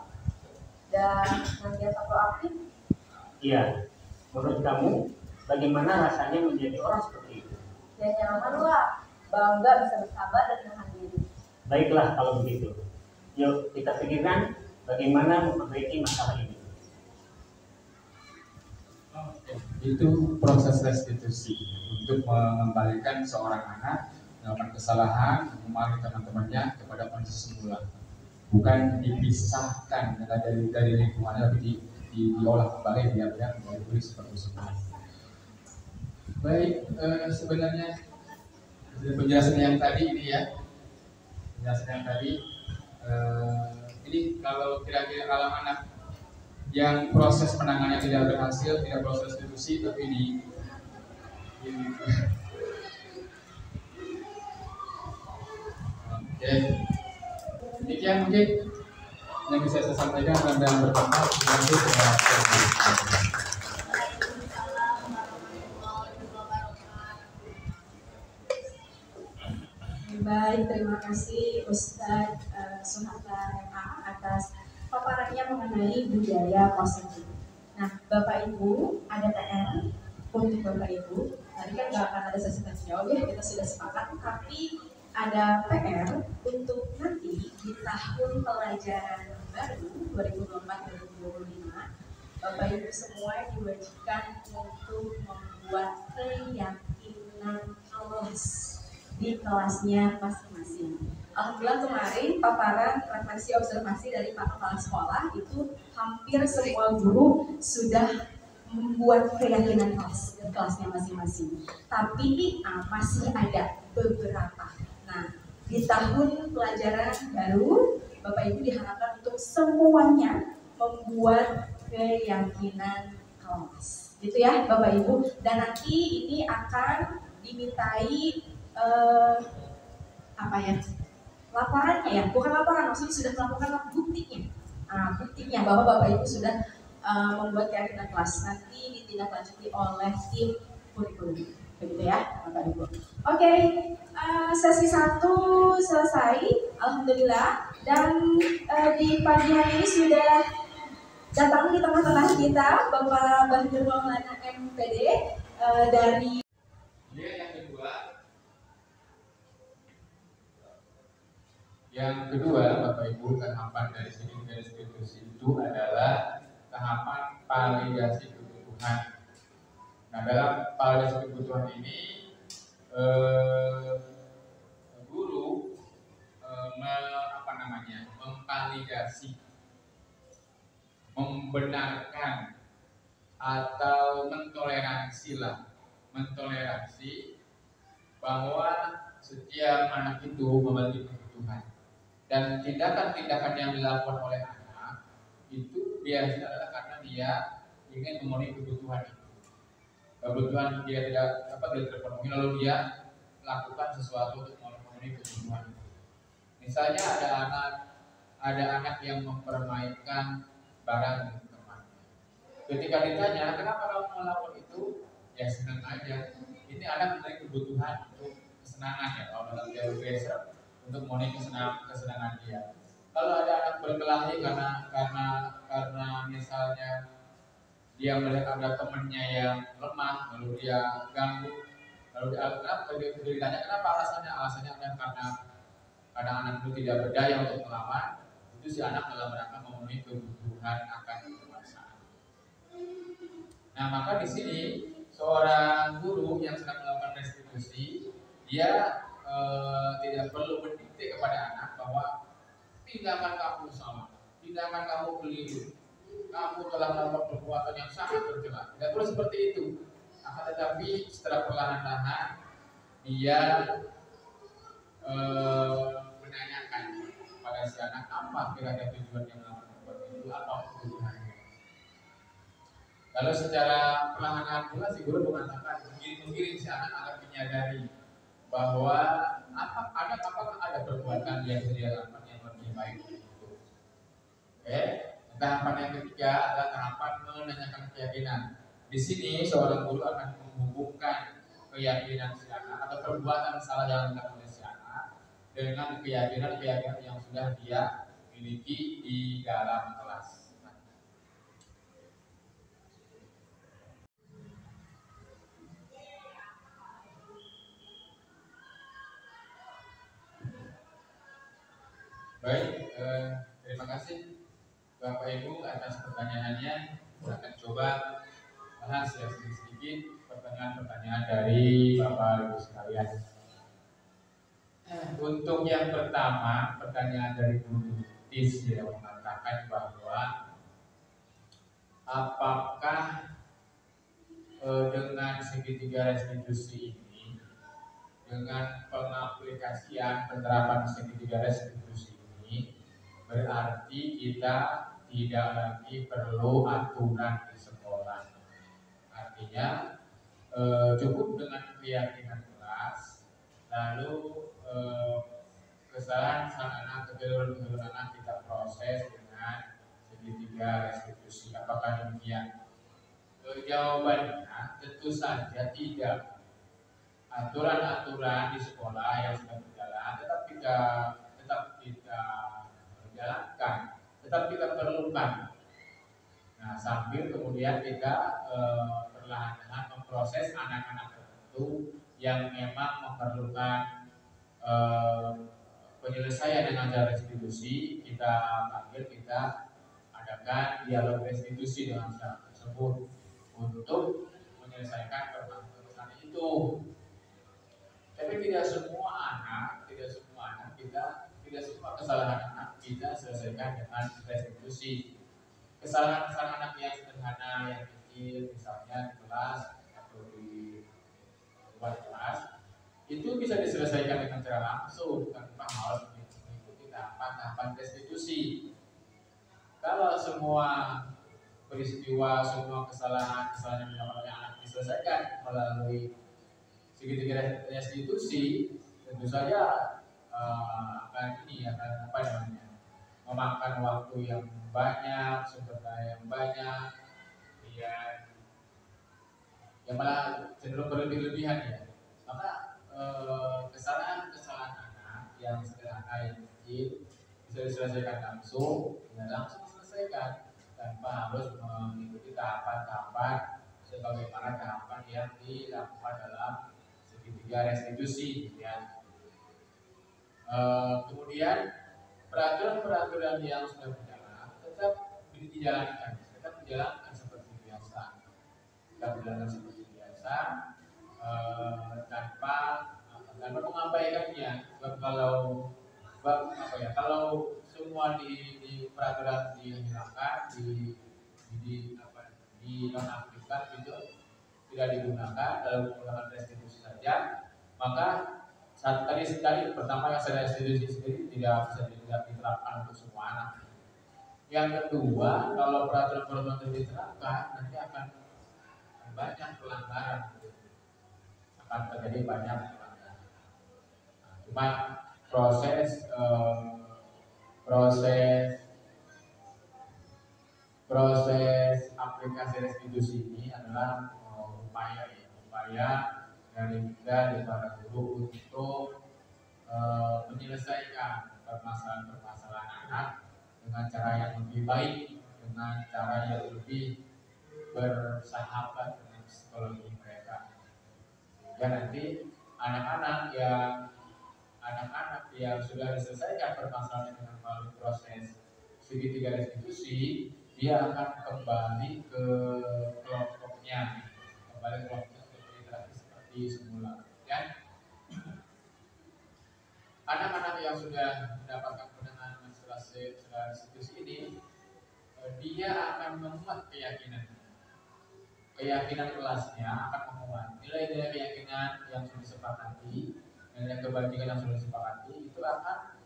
Dan senantiasa proaktif. Iya. Menurut kamu, bagaimana rasanya menjadi orang seperti itu? Ya nyaman lah, bangga bisa bersabar dan menahan diri. Baiklah kalau begitu. Yuk kita pikirkan bagaimana memperbaiki masalah ini. Itu proses restitusi untuk mengembalikan seorang anak melakukan kesalahan, memarahi teman-temannya kepada kondisi semula, bukan dipisahkan dari lingkungannya, tapi diolah kembali biar kembali seperti semula. Baik, sebenarnya penjelasan yang tadi ini ya, ini kalau kira-kira kalau anak yang proses penanganannya tidak berhasil, tidak proses restitusi, tapi ini oke. Demikian mungkin yang bisa saya sampaikan dan bermanfaat. Terima kasih. Baik, terima kasih Ustadz Suhata MA atas paparannya mengenai budaya positif. Nah, Bapak Ibu, ada PR untuk Bapak Ibu. Tadi kan nggak akan ada sesi tanya jawab ya, kita sudah sepakat. Tapi ada PR untuk nanti di tahun pelajaran baru 2024-2025, Bapak Ibu semua diwajibkan untuk membuat keyakinan kelas di kelasnya masing-masing. Alhamdulillah kemarin paparan refleksi observasi dari Pak Kepala Sekolah itu hampir semua guru sudah membuat keyakinan kelas di kelasnya masing-masing. Tapi masih ada beberapa. Nah, di tahun pelajaran baru, Bapak Ibu diharapkan untuk semuanya membuat keyakinan kelas. Gitu ya Bapak Ibu. Dan nanti ini akan dimintai laporannya ya, bukan laporan, maksudnya sudah melakukan buktinya. Buktinya bahwa Bapak Ibu sudah membuat keyakinan kelas, nanti ditindaklanjuti oleh tim kurikulum, begitu ya Bapak Ibu. Oke, sesi 1 selesai, alhamdulillah. Dan di pagi hari ini sudah datang di tengah-tengah kita Bapak Bahdur Maulana MPD dari Yang kedua, Bapak Ibu, tahapan dari sini dari institusi itu adalah tahapan validasi kebutuhan. Nah, dalam validasi kebutuhan ini guru memvalidasi, membenarkan atau mentoleransi bahwa setiap anak itu memiliki kebutuhan. Dan tindakan-tindakan yang dilakukan oleh anak itu biasanya adalah karena dia ingin memenuhi kebutuhan itu. Kebutuhan dia tidak terpenuhi, lalu dia lakukan sesuatu untuk memenuhi kebutuhan itu. Misalnya ada anak yang mempermainkan barang temannya. Ketika ditanya kenapa kamu melakukan itu, ya senang aja. Ini anak memiliki kebutuhan untuk kesenangan ya, kalau dalam teori Grazer, untuk memenuhi kesenangan dia. Kalau ada anak berkelahi karena misalnya dia melihat ada temannya yang lemah, lalu dia ganggu, lalu dia ditanya kenapa alasannya? Alasannya karena anak itu tidak berdaya untuk melawan. Itu si anak dalam rangka memenuhi kebutuhan akan kekuasaan. Nah, maka di sini seorang guru yang sedang melakukan restitusi, dia tidak perlu mendikte kepada anak bahwa tindakan kamu salah, tindakan kamu keliru, kamu telah melakukan perbuatan yang sangat tercela. Tidak perlu seperti itu. Akan tetapi setelah perlahan-lahan dia menanyakan pada si anak apa kira-kira tujuan yang melakukan perbuatan itu, apa kebutuhannya. Lalu secara perlahan-lahan pula si guru mengatakan mungkin si anak akan menyadari bahwa apakah ada perbuatan yang dia lakukan yang lebih baik itu. Oke, tahapan yang ketiga adalah tahapan menanyakan keyakinan. Di sini seorang guru akan menghubungkan keyakinan si anak atau perbuatan salah yang dilakukan oleh si anak dengan keyakinan yang sudah dia miliki di dalam kelas. Baik, terima kasih Bapak Ibu atas pertanyaannya. Saya akan coba bahas ya sedikit pertanyaan-pertanyaan dari Bapak Ibu sekalian. Untuk yang pertama, pertanyaan dari Bu Tis yang mengatakan bahwa apakah dengan segitiga restitusi ini, dengan pengaplikasian penerapan segitiga restitusi ini, berarti kita tidak lagi perlu aturan di sekolah. Artinya cukup dengan keyakinan kelas, lalu kesalahan anak, kekeliruan anak kita proses dengan segitiga restitusi. Apakah demikian? Jawabannya tentu saja tidak. Aturan-aturan di sekolah yang sudah berjalan tetap kita jalankan, tetap kita perlukan. Nah, sambil kemudian kita perlahan-lahan memproses anak-anak tertentu yang memang memerlukan penyelesaian dengan cara restitusi. Kita panggil, kita adakan dialog restitusi dengan anak tersebut untuk menyelesaikan permasalahan itu. Tapi tidak semua kesalahan anak kita selesaikan dengan restitusi. Kesalahan anak yang sederhana, yang kecil, misalnya di kelas atau di luar kelas, itu bisa diselesaikan dengan cara langsung tanpa harus mengikuti tahapan restitusi. Kalau semua peristiwa, semua kesalahan yang dilakukan oleh anak diselesaikan melalui segitiga restitusi, tentu saja akan memakan waktu yang banyak, sumber daya yang banyak, yang malah cenderung berlebih-lebihan ya. Maka kesalahan anak yang sederhana, yang kecil bisa diselesaikan langsung, diselesaikan tanpa harus mengikuti tahapan-tahapan sebagaimana tahapan yang dilakukan dalam segitiga restitusi ya. Kemudian peraturan-peraturan yang sudah berjalan tetap dijalankan seperti biasa, tanpa mengabaikannya. Kalau semua di peraturan dihilangkan, dinonaktifkan gitu, tidak digunakan dalam menggunakan restitusi saja, maka tadi pertama yang saya restitusi sendiri tidak diterapkan untuk semua anak. Yang kedua, kalau peraturan itu diterapkan, nanti akan banyak pelanggaran, akan terjadi banyak pelanggaran. Nah, cuma proses aplikasi restitusi ini adalah upaya dari kita, dari para guru untuk menyelesaikan permasalahan anak dengan cara yang lebih baik, dengan cara yang lebih bersahabat dengan psikologi mereka. Sehingga nanti anak-anak yang sudah diselesaikan permasalahan dengan melalui proses segitiga restitusi, dia akan kembali ke kelompoknya seperti semula. Dan anak-anak yang sudah mendapatkan penanganan setelah restitusi ini, dia akan menguat keyakinan kelasnya, akan menguat nilai-nilai keyakinan yang sudah disepakati, nilai kebajikan yang sudah disepakati itu akan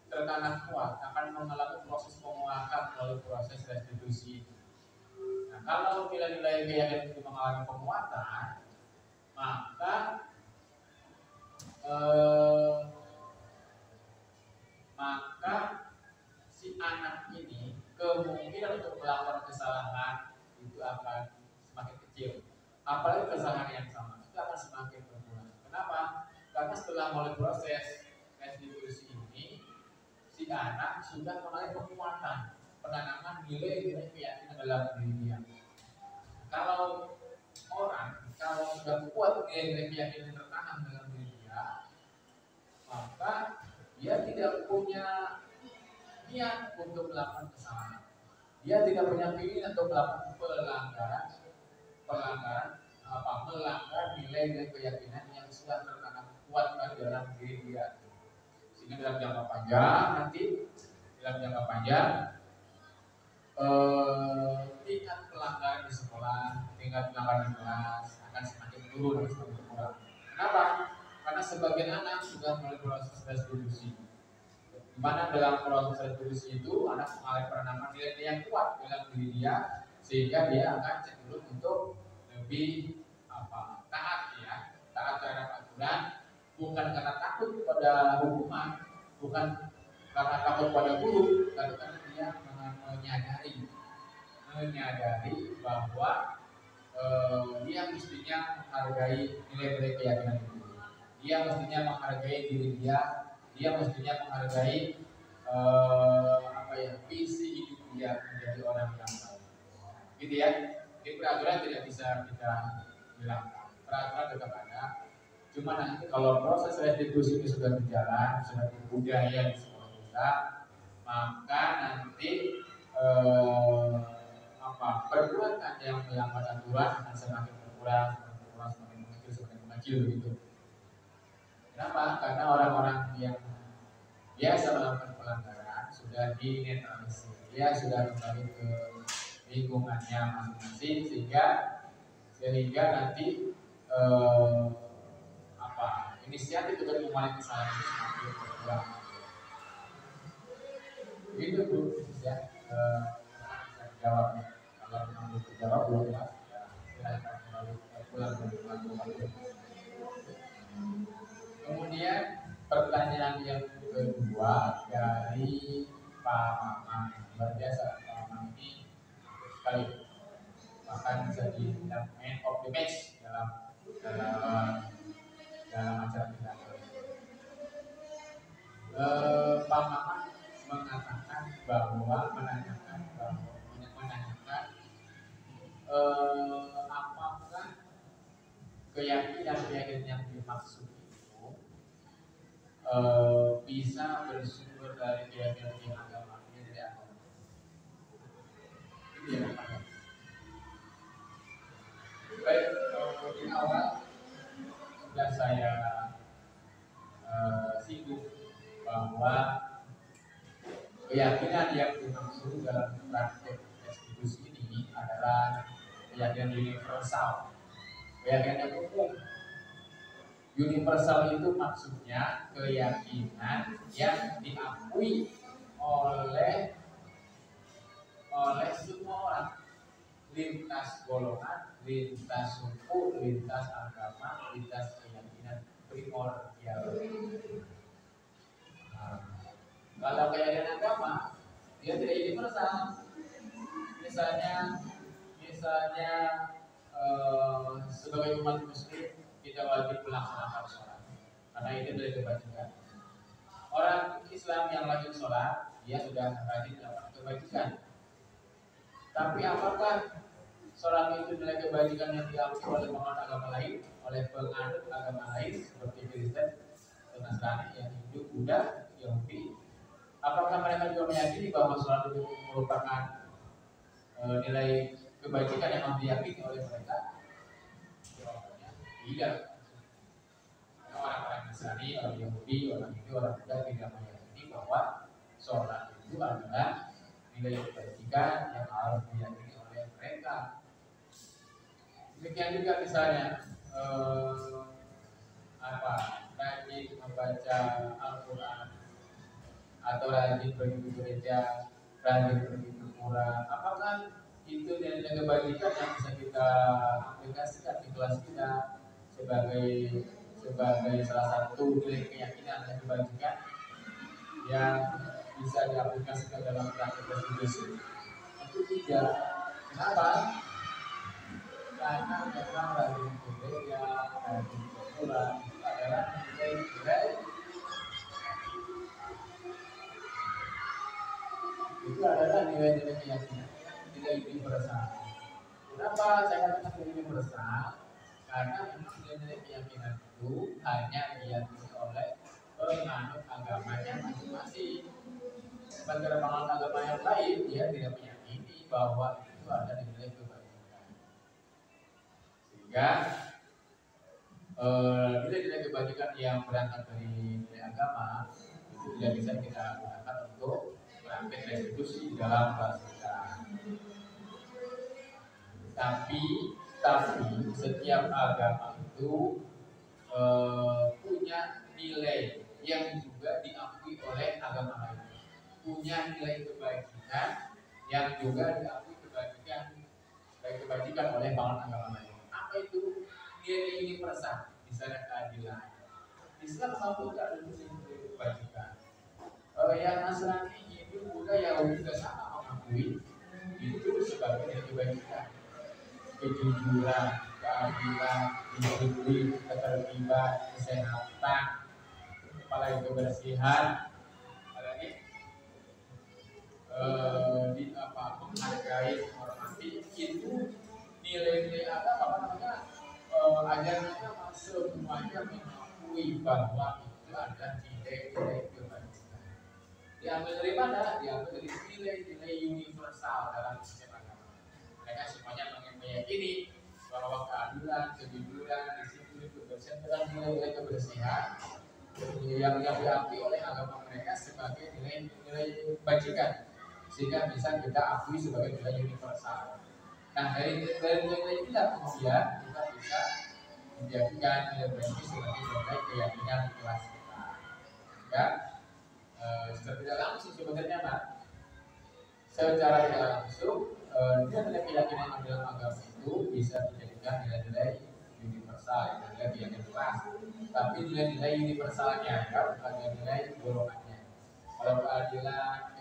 tertanam kuat, akan mengalami proses penguatan melalui proses restitusi. Nah, kalau nilai-nilai keyakinan itu mengalami penguatan, maka si anak ini kemungkinan untuk melakukan kesalahan itu akan semakin kecil. Apalagi kesalahan yang sama itu akan semakin berkurang. Kenapa? Karena setelah melalui proses restitusi ini, si anak sudah mulai penguatan, penanaman nilai-nilai keyakinan dalam dirinya. Kalau sudah kuat nilai-nilai keyakinan tertanam dalam diri dia, maka dia tidak punya niat untuk melakukan kesalahan. Dia tidak punya keinginan untuk melakukan melanggar nilai-nilai keyakinan yang sudah tertanam kuat di dalam diri dia. Sehingga dalam jangka panjang nanti tingkat pelanggaran di sekolah, tingkat pelanggaran di kelas akan semakin turun, semakin berkurang. Kenapa? Karena sebagian anak sudah melalui proses restitusi. Di mana dalam proses restitusi itu anak mengalami penanaman nilai-nilai yang kuat dalam diri dia, sehingga dia akan cenderung untuk lebih taat terhadap aturan, bukan karena takut pada hukuman, bukan karena takut pada guru, tapi karena dia menyadari bahwa dia mestinya menghargai nilai-nilai keyakinan itu. Dia mestinya menghargai diri dia mestinya menghargai visi hidup dia menjadi orang yang baik. Gitu ya. Di peraturan tidak bisa kita bilang. Peraturan tetap ada. Cuma nanti kalau proses restitusi itu sudah berjalan, sudah budaya di sekolah kita, maka nanti perbuatan yang melanggar aturan akan semakin berkurang, semakin mengecil begitu. Kenapa? Karena orang-orang yang biasa melakukan pelanggaran sudah dinetralisir, dia sudah kembali ke lingkungannya masing-masing, sehingga nanti inisiatif untuk mengulangi kesalahan itu semakin berkurang. Begitu Bu, ya. Jawab. Kalau memang belum terjawab belum jelas, ya silakan kembali. Kemudian pertanyaan yang kedua dari Pak Maman, luar biasa Pak Maman ini sekali, bahkan bisa dibilang man of the match dalam acara kita. Pak Maman mengatakan bahwa menanyakan apakah keyakinan yang dimaksud itu bisa bersumber dari keyakinan agama ini dari agama. Ini yang pertama. Baik, di awal sudah saya singgung bahwa keyakinan yang dimaksud dalam praktek restitusi ini adalah keyakinan universal, keyakinan yang umum. Universal itu maksudnya keyakinan yang diakui oleh semua orang, lintas golongan, lintas suku, lintas agama, lintas keyakinan primordial. Kalau keyakinan agama, dia tidak universal. Misalnya sebagai umat muslim kita wajib melaksanakan sholat karena itu dari kebajikan. Orang Islam yang rajin sholat, dia sudah rajin melakukan kebajikan. Tapi apakah sholat itu nilai kebajikan yang diakui oleh penganut agama lain, oleh penganut agama lain seperti Kristen, Nasrani, Hindu, Buddha, Yahudi? Apakah mereka juga meyakini bahwa sholat itu merupakan nilai kebajikan yang harus diyakini oleh mereka? Jawabannya tidak. Orang-orang Nasrani, orang Yahudi, orang Hindu, orang Buddha tidak meyakini bahwa sholat itu adalah nilai kebajikan yang harus diyakini oleh mereka. Demikian juga misalnya rajin membaca Al-Quran atau rajin pergi ke gereja, rajin pergi ke pura. Apakah itu nilai kebajikan yang bisa kita aplikasikan di kelas kita sebagai salah satu nilai keyakinan dan kebajikan yang bisa diaplikasikan dalam praktek restitusi? Itu tidak. Kenapa? Karena memang rajin ke gereja, rajin ke pura itu adalah nilai-nilai keyakinan, nilai universal. Kenapa saya katakan nilai universal? Karena memang nilai keyakinan itu hanya diyakini oleh penganut agamanya masing-masing. Sebagai penganut agama yang lain, dia tidak meyakini bahwa itu ada nilai kebajikan. Sehingga nilai-nilai kebajikan yang berangkat dari nilai agama itu itu tidak bisa kita gunakan untuk praktek restitusi di dalam kelas kita. Tapi setiap agama itu punya nilai yang juga diakui oleh agama lain, punya nilai kebajikan yang juga diakui kebajikan oleh banyak agama lain. Apa itu? Nilai universal, misalnya keadilan. Islam mampu ada nilai kebajikan. Yang Nasrani, Hindu, Buddha, Yahudi juga sama mengakui itu sebagai nilai kebajikan. Kejujuran, keadilan, disiplin, ketertiban, kesehatan, apalagi kebersihan, apalagi menghargai, menghormati, itu nilai-nilai ajarannya masuk semuanya mengakui bahwa itu ada nilai-nilai kebajikan. Diambil dari mana? Diambil dari nilai-nilai universal dalam sistem agama. Mereka semuanya meyakini bahwa keadilan, kejujuran, disiplin, kebersihan adalah nilai-nilai kebersihan yang diakui oleh agama mereka sebagai nilai-nilai kebajikan, sehingga bisa kita akui sebagai nilai universal. Nah, dari nilai-nilai ini kemudian kita bisa menjadikan nilai ini sebagai nilai keyakinan di kelas kita. Ya, secara tidak langsung sebenarnya, Pak. Secara tidak langsung, nilai keyakinan di dalam agama itu bisa dijadikan nilai-nilai universal, nilai keyakinan kelas. Tapi nilai-nilai universalnya, ya, bukan nilai golongannya. Kalau keadilan,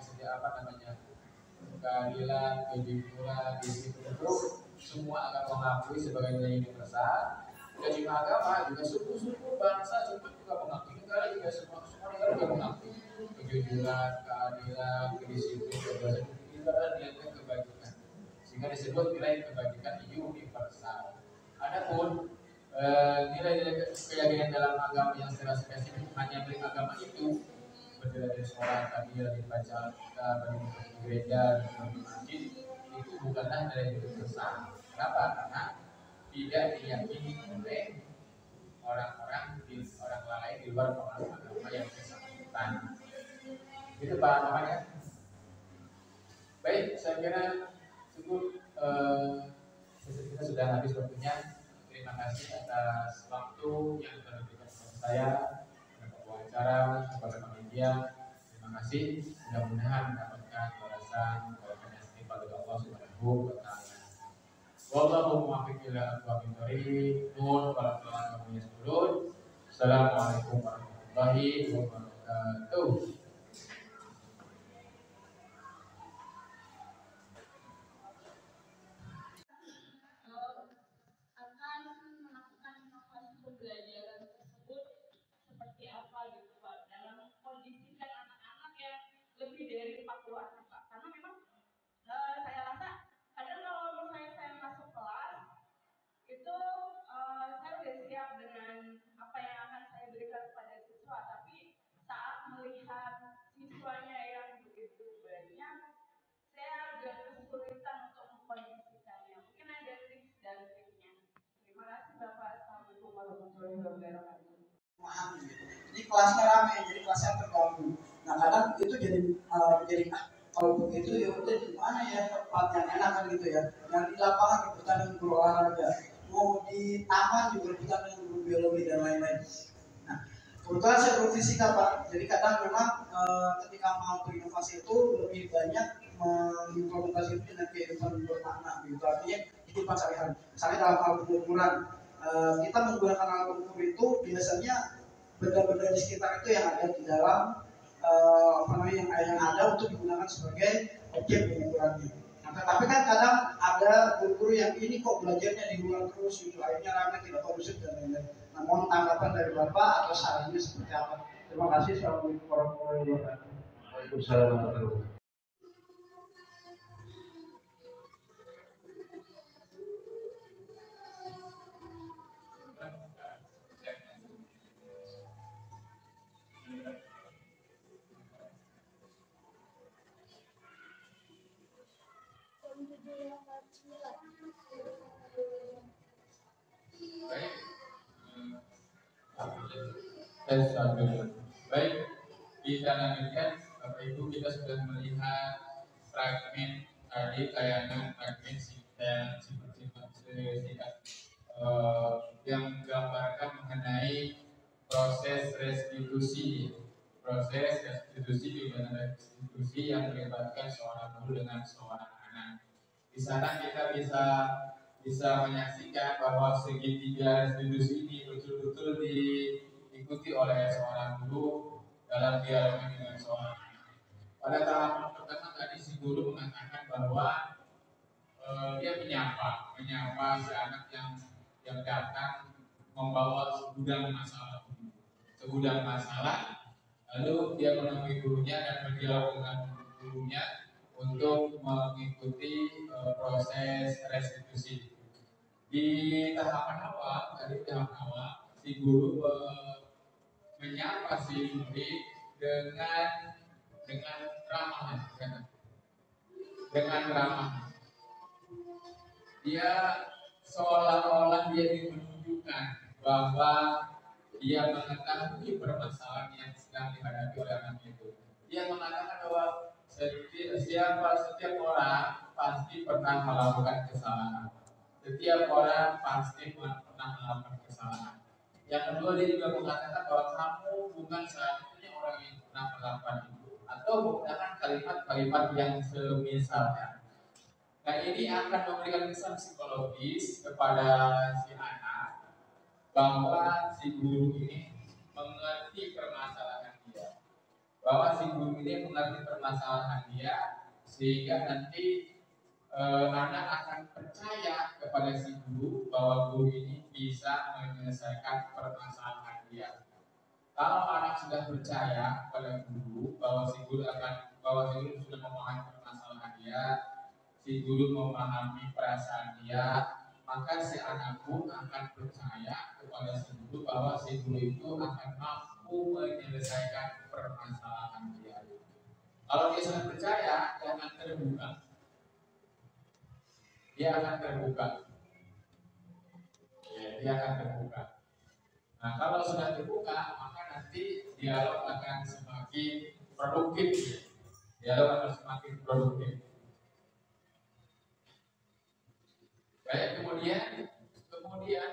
keadilan, kejujuran, disiplin itu semua agama mengakui sebagai nilai universal. Tidak cuma agama, juga suku-suku, bangsa juga mengakui. Negara juga semua negara juga mengakui kejujuran, keadilan, kedisiplinan, kebersihan itu adalah nilai kebajikan. Sehingga disebut nilai kebajikan universal. Adapun nilai-nilai keyakinan dalam agama yang secara spesifik hanya milik agama itu, seperti dari sholat, tadi dari baca kita, dari gereja, dari masjid, itu bukanlah nilai universal. Kenapa? Karena tidak diyakini oleh orang lain di luar pengaruh agama yang bersangkutan. Itu Pak namanya. Baik, saya kira cukup. Kita sudah habis waktunya. Terima kasih atas waktu yang telah diberikan kepada saya, kepada wawancara, kepada panitia. Terima kasih. Mudah-mudahan mendapatkan balasan yang setimpal dari Allah Subhanahu wa Ta'ala. Wallahu muwaffiq ila aqwamit thoriq. Nun warahmatullahi wabarakatuh. Assalamualaikum warahmatullahi wabarakatuh. Akan melakukan inovasi pembelajaran tersebut seperti apa gitu Pak, dalam kondisikan anak-anak yang lebih dari 40 anak Pak. Karena memang saya rasa kadang kalau misalnya saya masuk kelas itu saya udah siap dengan apa yang akan saya berikan kepada siswa, tapi saat melihat siswanya yang begitu banyak, saya agak kesulitan untuk mengkondisikannya. Mungkin ada tips dan triknya. Terima kasih Bapak. Assalamualaikum warahmatullahi wabarakatuh. Memahami gitu. Jadi kelasnya ramai, jadi kelasnya terganggu. Nah kadang itu jadi kalau begitu ya udah di mana ya tempat yang enak kan gitu ya. Yang di lapangan rebutan dengan guru olahraga, mau di taman juga rebutan dengan guru biologi dan lain-lain. Nah kebetulan saya guru fisika Pak, jadi kadang memang ketika mau berinovasi itu lebih banyak mengimplementasi itu dengan kehidupan bermakna gitu. Artinya kehidupan sehari-hari. Misalnya dalam hal pengukuran, kita menggunakan alat ukur itu biasanya benda-benda di sekitar itu yang ada di dalam yang ada untuk digunakan sebagai objek pengukurannya. Nah, tapi kan kadang ada guru-guru yang ini kok belajarnya di luar terus gitu, akhirnya ramai tidak kondusif dan lain-lain. Nah, mohon tanggapan dari Bapak atau sarannya seperti apa? Terima kasih. Assalamualaikum warahmatullahi wabarakatuh. Waalaikumsalam warahmatullahi wabarakatuh. Baik, baik. Kita lanjutkan, Bapak Ibu, kita sudah melihat fragmen tadi, tayangan fragmen singkat yang menggambarkan mengenai proses restitusi pidana restitusi yang melibatkan seorang guru dengan seorang anak. Di sana kita bisa menyaksikan bahwa segitiga restitusi ini betul-betul diikuti oleh seorang guru dalam dialog dengan seorang anak. Pada tahapan pertama tadi si guru mengatakan bahwa dia menyapa si anak yang datang membawa segudang masalah, lalu dia menemui gurunya dan berdialog dengan gurunya untuk mengikuti proses restitusi. Di tahapan awal si guru menyapa si murid dengan ramah, dia seolah-olah dia menunjukkan bahwa dia mengetahui permasalahan yang sedang dihadapi oleh anak itu. Dia mengatakan bahwa setiap orang pasti pernah melakukan kesalahan. Setiap orang pasti pernah melakukan kesalahan. Yang kedua, dia juga mengatakan bahwa kamu bukan satu-satunya orang yang pernah melakukan itu, atau menggunakan kalimat-kalimat yang semisalnya. Nah, ini akan memberikan kesan psikologis kepada si anak bahwa si guru ini mengerti permasalahan dia, sehingga nanti anak akan percaya kepada si guru bahwa guru ini bisa menyelesaikan permasalahan dia. Kalau anak sudah percaya pada guru bahwa si guru sudah memahami permasalahan dia, si guru memahami perasaan dia, maka si anak pun akan percaya kepada si guru bahwa si guru itu akan mampu menyelesaikan permasalahan dia. Kalau dia sudah percaya, dia akan terbuka. Dia akan terbuka. Nah, kalau sudah terbuka, maka nanti dialog akan semakin produktif. Baik, kemudian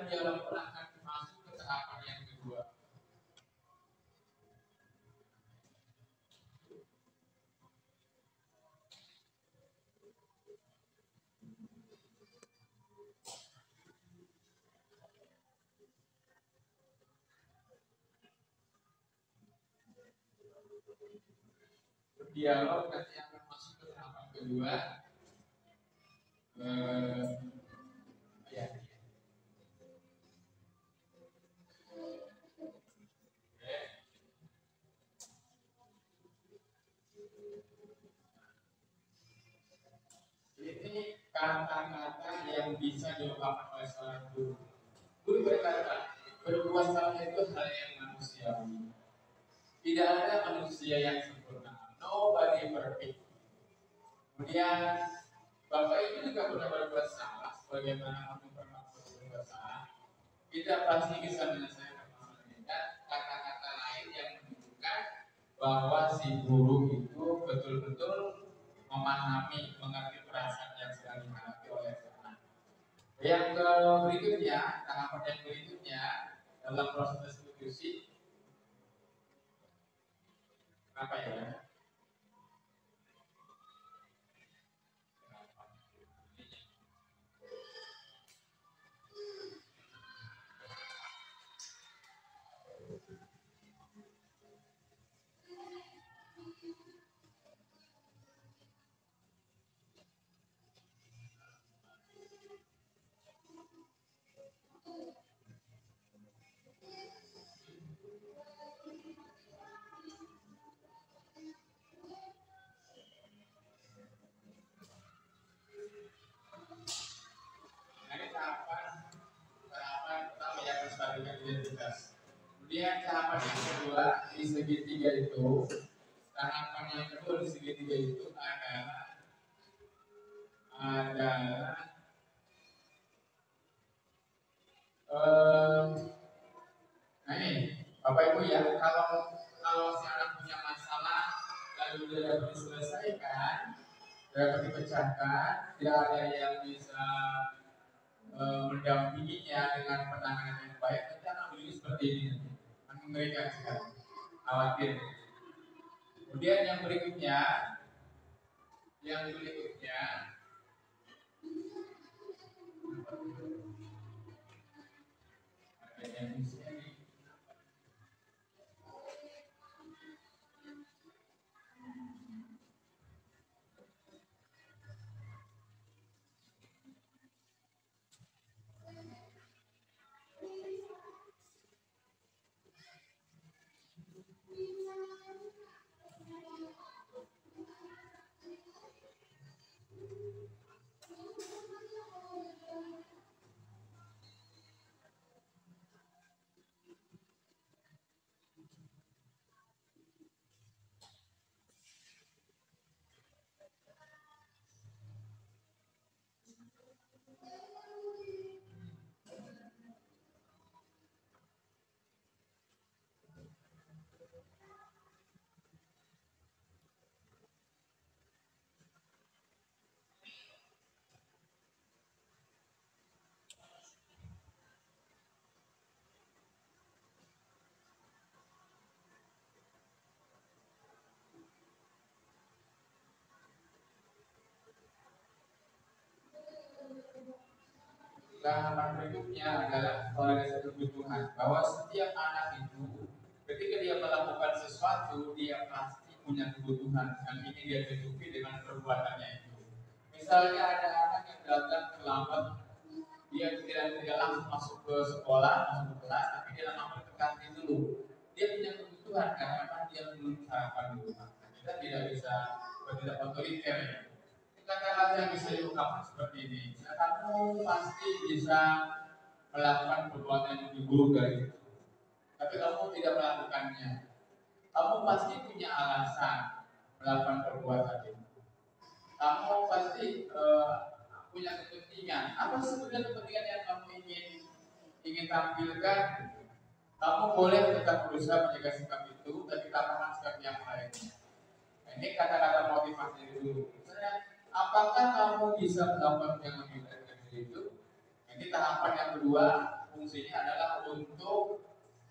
dialog pun akan masuk ke tahapan yang kedua. Dialog nanti akan masuk ke tahapan kedua. Ini kata-kata yang bisa diungkapkan oleh seorang guru. Guru berkata, berbuat salah itu hal yang manusiawi. Tidak ada manusia yang sempurna. Nobody perfect. Kemudian Bapak Ibu juga pernah berbuat salah, sebagaimana kami pernah berbuat salah. Kita pasti bisa menyelesaikan masalah ini. Dan kata-kata lain yang menunjukkan bahwa si guru itu betul-betul mengerti perasaan yang sedang dihadapi oleh anak. Yang berikutnya, tahapan yang berikutnya dalam proses restitusi, apa ya? Identitas. Kemudian tahapan yang kedua di segitiga itu, adalah nah ini Bapak Ibu ya, kalau si anak punya masalah dapat dipecahkan, tidak ada yang bisa mendampinginya dengan penanganan yang baik, nanti akan begini seperti ini, akan mengerikan sekali, khawatir. Kemudian yang berikutnya tahapan berikutnya adalah organisasi kebutuhan, bahwa setiap anak itu ketika dia melakukan sesuatu dia pasti punya kebutuhan dan ini dia tutupi dengan perbuatannya itu. Misalnya ada anak yang datang terlambat, dia tidak langsung masuk ke sekolah, masuk ke kelas, tapi dia langsung ke kantin dulu. Dia punya kebutuhan karena dia belum sarapan dulu. Kita tidak bisa bertindak otoriter ya. Kata-kata yang bisa diungkapkan seperti ini, nah, kamu pasti bisa melakukan perbuatan yang lebih buruk dari itu, tapi kamu tidak melakukannya. Kamu pasti punya alasan melakukan perbuatan itu. Kamu pasti punya kepentingan. Apa sebenarnya kepentingan yang kamu ingin tampilkan? Kamu boleh tetap berusaha menjaga sikap itu, tapi tanamkan sikap yang lainnya. Nah, ini kata-kata motivasi dulu. Misalnya, apakah kamu bisa melakukan yang lebih baik dari itu? Ini tahapan yang kedua, fungsinya adalah untuk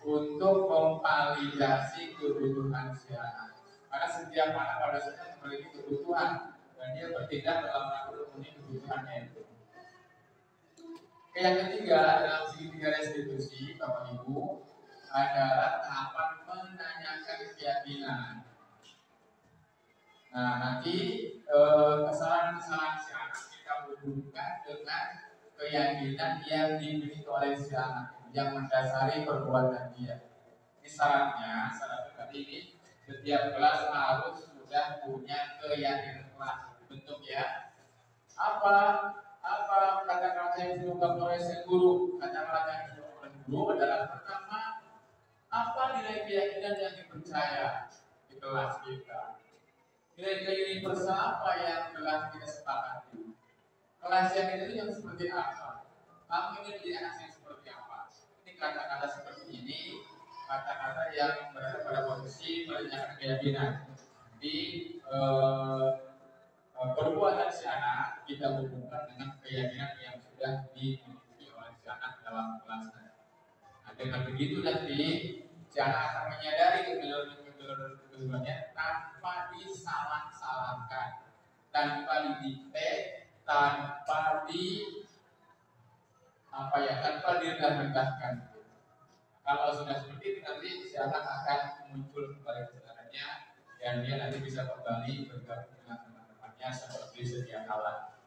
memvalidasi kebutuhan si anak. Karena setiap anak pada saat memiliki kebutuhan dan dia bertindak dalam rangka memenuhi kebutuhannya itu. Yang ketiga dalam segitiga restitusi, Bapak Ibu, adalah tahapan menanyakan keyakinan. Nah, nanti kesalahan-kesalahan si anak kita hubungkan dengan keyakinan yang dimiliki oleh si anak yang mendasari perbuatan dia. Ini syaratnya tadi ini setiap kelas harus sudah punya keyakinan kelas. Bentuk ya. Apa kata-kata yang diungkapkan oleh si guru? Kata-kata yang diungkapkan oleh guru adalah pertama, apa nilai keyakinan yang dipercaya di kelas kita? Nilai-nilai universal apa yang telah kita sepakati? Kelas yang itu yang seperti apa? Kamu ingin menjadi anak yang seperti apa? Ini kata-kata seperti ini, kata-kata yang berada pada posisi menanyakan keyakinan. Di perbuatan si anak kita hubungkan dengan keyakinan yang sudah dimiliki oleh si anak dalam kelasnya. Nah, dengan begitu nanti si anak akan menyadari keduanya tanpa disalah-salahkan, tanpa didikte, tanpa direndah-rendahkan. Kalau sudah seperti itu nanti si anak akan muncul kembali kesadarannya dan dia nanti bisa kembali bergabung dengan teman-temannya seperti sedia kala.